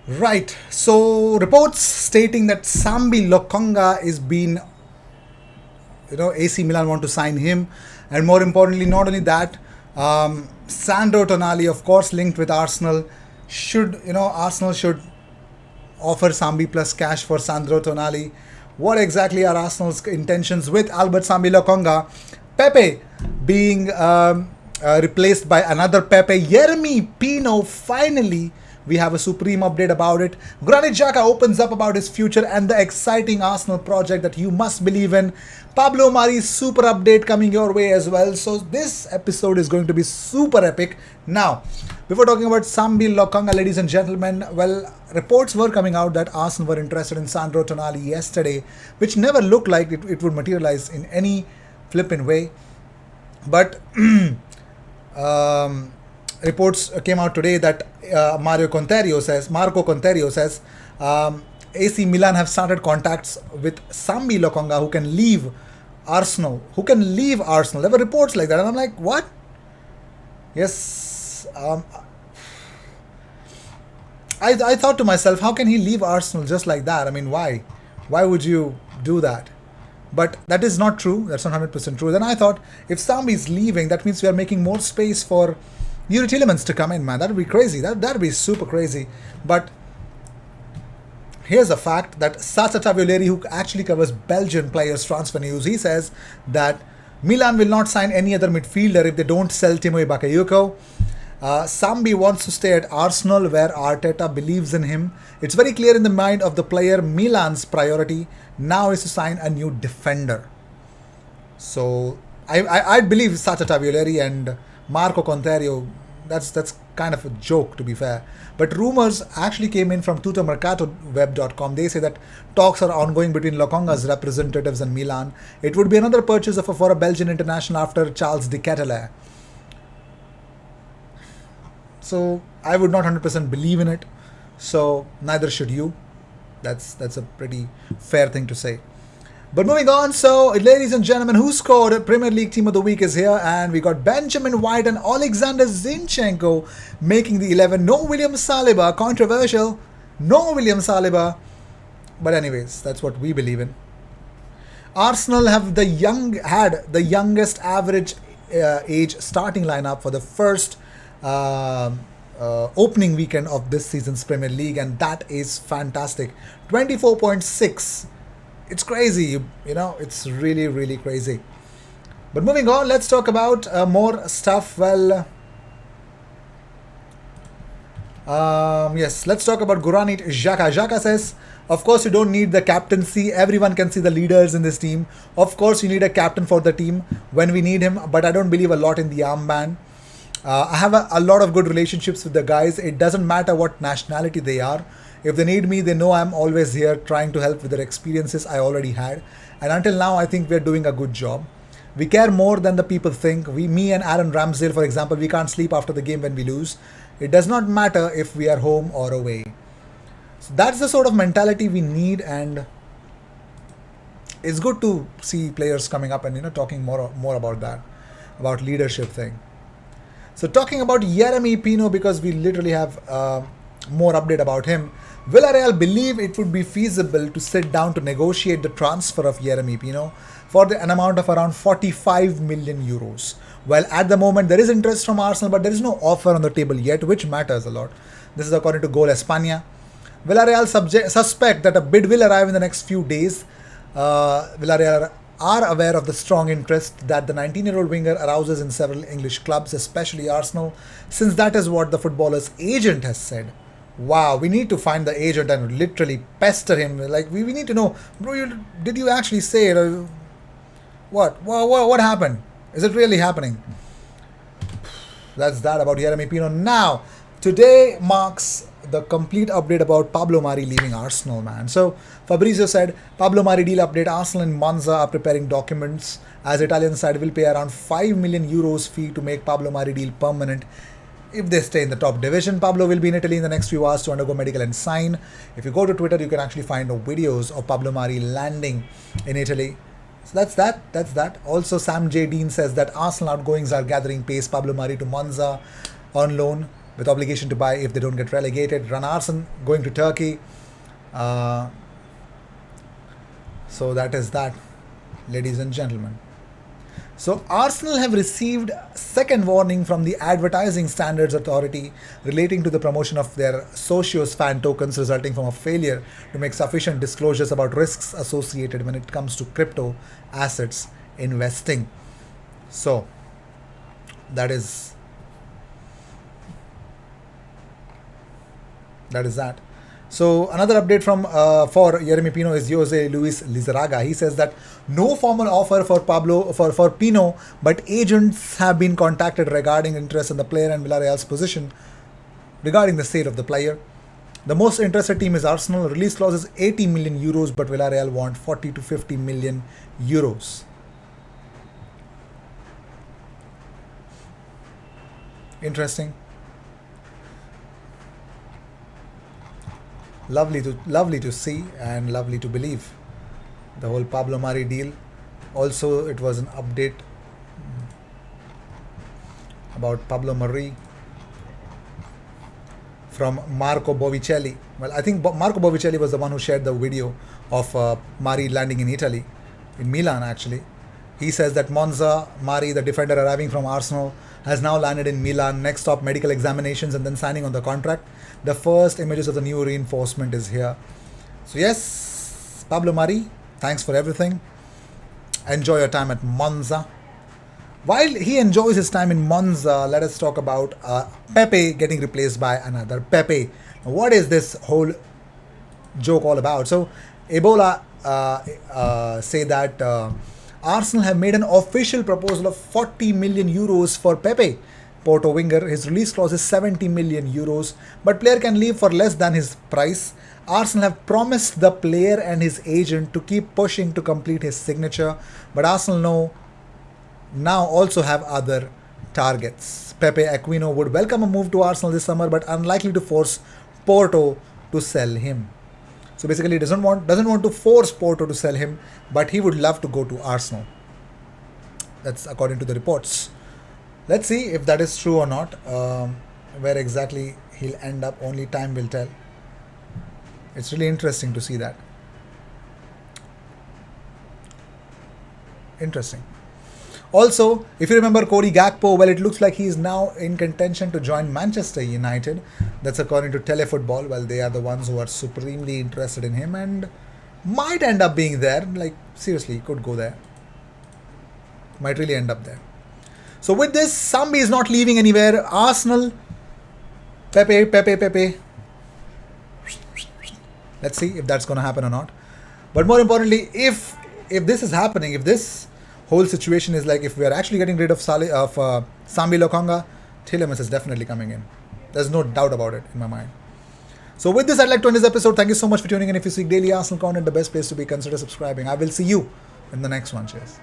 Right. So reports stating that Sambi Lokonga is being, AC Milan want to sign him, and more importantly, not only that, Sandro Tonali, of course, linked with Arsenal, Arsenal should offer Sambi plus cash for Sandro Tonali. What exactly are Arsenal's intentions with Albert Sambi Lokonga? Pepe being replaced by another Pepe. Yeremy Pino, finally, we have a supreme update about it. Granit Xhaka opens up about his future and the exciting Arsenal project that you must believe in. Pablo Mari's super update coming your way as well. So this episode is going to be super epic. Now, before talking about Sambi Lokonga, ladies and gentlemen, well, reports were coming out that Arsenal were interested in Sandro Tonali yesterday, which never looked like it would materialize in any flippin' way. But reports came out today that Marco Conterio says, AC Milan have started contacts with Sambi Lokonga who can leave Arsenal. There were reports like that, and I'm like, what? Yes. I thought to myself, how can he leave Arsenal just like that? I mean, why? Why would you do that? But that is not true. That's not 100% true. Then I thought, if Sambi is leaving, that means we are making more space for Yuri Tillemans to come in, man. That would be crazy. That would be super crazy. But here's a fact that Sacha Tavioleri, who actually covers Belgian players transfer news, he says that Milan will not sign any other midfielder if they don't sell Timo Bakayoko. Sambi wants to stay at Arsenal where Arteta believes in him. It's very clear in the mind of the player Milan's priority now is to sign a new defender. So I believe Sacha Tavioleri and Marco Conterio, that's kind of a joke, to be fair. But rumors actually came in from tuttomercatoweb.com. They say that talks are ongoing between Lokonga's representatives and Milan. It would be another purchase for a Belgian international after Charles de Ketelaere. So I would not 100% believe in it. So neither should you. That's a pretty fair thing to say. But moving on, so ladies and gentlemen, who scored Premier League Team of the Week is here, and we got Benjamin White and Alexander Zinchenko making the 11. No William Saliba, controversial. No William Saliba. But anyways, that's what we believe in. Arsenal had the youngest average age starting lineup for the first opening weekend of this season's Premier League, and that is fantastic. 24.6. It's crazy, it's really, really crazy. But moving on, let's talk about more stuff. Well, yes, let's talk about Granit Xhaka. Xhaka says, of course, you don't need the captaincy. Everyone can see the leaders in this team. Of course, you need a captain for the team when we need him, but I don't believe a lot in the armband. I have a lot of good relationships with the guys. It doesn't matter what nationality they are. If they need me, they know I'm always here trying to help with their experiences I already had. And until now, I think we're doing a good job. We care more than the people think. Me and Aaron Ramsdale, for example, we can't sleep after the game when we lose. It does not matter if we are home or away. So that's the sort of mentality we need, and it's good to see players coming up and talking more about that, about leadership thing. So talking about Yeremy Pino, because we literally have more update about him. Villarreal believe it would be feasible to sit down to negotiate the transfer of Yeremy Pino for an amount of around 45 million euros. Well, at the moment there is interest from Arsenal, but there is no offer on the table yet, which matters a lot. This is according to Goal España. Villarreal suspect that a bid will arrive in the next few days. Villarreal are aware of the strong interest that the 19-year-old winger arouses in several English clubs, especially Arsenal, since that is what the footballer's agent has said. Wow, we need to find the agent and literally pester him. Like, we need to know, bro, did you actually say it? What happened? Is it really happening? That's that about Yeremy Pino. Now, today marks the complete update about Pablo Mari leaving Arsenal, man. So, Fabrizio said, Pablo Mari deal update, Arsenal and Monza are preparing documents as Italian side will pay around 5 million euros fee to make Pablo Mari deal permanent. If they stay in the top division, Pablo will be in Italy in the next few hours to undergo medical and sign. If you go to Twitter, you can actually find videos of Pablo Mari landing in Italy. So that's that. Also, Sam J. Dean says that Arsenal outgoings are gathering pace. Pablo Mari to Monza on loan. with obligation to buy if they don't get relegated. Ran Arsen going to Turkey. So that is that, ladies and gentlemen. So Arsenal have received second warning from the Advertising Standards Authority relating to the promotion of their Socios fan tokens resulting from a failure to make sufficient disclosures about risks associated when it comes to crypto assets investing. So that is that. So another update from for Yeremy Pino is Jose Luis Lizarraga. He says that no formal offer for Pino, but agents have been contacted regarding interest in the player and Villarreal's position regarding the state of the player. The most interested team is Arsenal. Release clause is 80 million euros, but Villarreal want 40 to 50 million euros. Interesting. Lovely to see and lovely to believe. The whole Pablo Mari deal. Also, it was an update about Pablo Mari from Marco Bovicelli. Well, I think Marco Bovicelli was the one who shared the video of Mari landing in Italy, in Milan actually. He says that Monza, Mari, the defender arriving from Arsenal, has now landed in Milan. Next stop, medical examinations and then signing on the contract. The first images of the new reinforcement is here. So yes, Pablo Mari, thanks for everything. Enjoy your time at Monza. While he enjoys his time in Monza, let us talk about Pepe getting replaced by another Pepe. What is this whole joke all about? So Ebola say that Arsenal have made an official proposal of 40 million euros for Pepe, Porto winger. His release clause is 70 million euros, but player can leave for less than his price. Arsenal have promised the player and his agent to keep pushing to complete his signature, but Arsenal now also have other targets. Pepe Aquino would welcome a move to Arsenal this summer, but unlikely to force Porto to sell him. So basically, he doesn't want to force Porto to sell him, but he would love to go to Arsenal. That's according to the reports. Let's see if that is true or not. Where exactly he'll end up, only time will tell. It's really interesting to see that. Interesting. Also, if you remember Cody Gakpo, well, it looks like he is now in contention to join Manchester United. That's according to Telefootball. Well, they are the ones who are supremely interested in him and might end up being there. Like, seriously, he could go there. Might really end up there. So with this, Sambi is not leaving anywhere. Arsenal, Pepe. Let's see if that's going to happen or not. But more importantly, if this is happening, if this whole situation is like, if we are actually getting rid of Sambi Lokonga, Tielemans is definitely coming in. There's no doubt about it in my mind. So with this, I'd like to end this episode. Thank you so much for tuning in. If you seek daily Arsenal content, the best place to be, consider subscribing. I will see you in the next one. Cheers.